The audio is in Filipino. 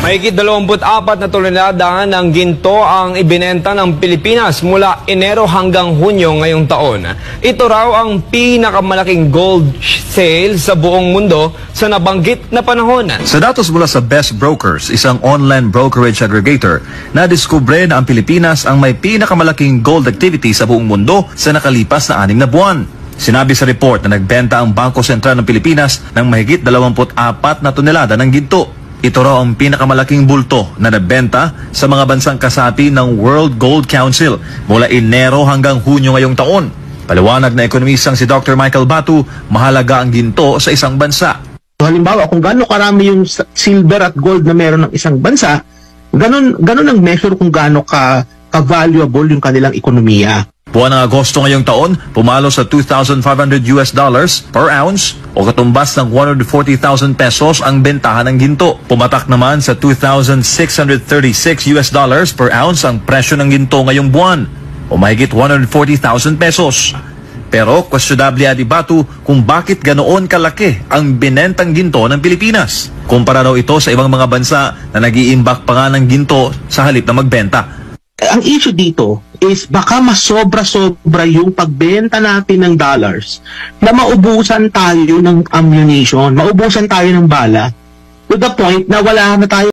Mahigit 24 na tonelada ng ginto ang ibinenta ng Pilipinas mula Enero hanggang Hunyo ngayong taon. Ito raw ang pinakamalaking gold sale sa buong mundo sa nabanggit na panahon. Sa datos mula sa Best Brokers, isang online brokerage aggregator, nadiskubre na ang Pilipinas ang may pinakamalaking gold activity sa buong mundo sa nakalipas na 6 na buwan. Sinabi sa report na nagbenta ang Bangko Sentral ng Pilipinas ng mahigit 24 na tonelada ng ginto. Ito raw ang pinakamalaking bulto na nabenta sa mga bansang kasapi ng World Gold Council mula Enero hanggang Hunyo ngayong taon. Paliwanag na ekonomisang si Dr. Michael Batu, mahalaga ang ginto sa isang bansa. Halimbawa, kung gaano karami yung silver at gold na meron ng isang bansa, ganon ang measure kung gaano ka-valuable yung kanilang ekonomiya. Buwan ng Agosto ngayong taon, pumalo sa $2,500 per ounce o katumbas ng 140,000 pesos ang bentahan ng ginto. Pumatak naman sa $2,636 per ounce ang presyo ng ginto ngayong buwan o mahigit 140,000 pesos. Pero questionable ni Batu kung bakit ganoon kalaki ang binentang ginto ng Pilipinas. Kumpara daw ito sa ibang mga bansa na nag-iimbak pa nga ng ginto sa halip na magbenta. Ang issue dito is baka mas sobra-sobra yung pagbenta natin ng dollars na maubusan tayo ng ammunition, maubusan tayo ng bala to the point na wala na tayo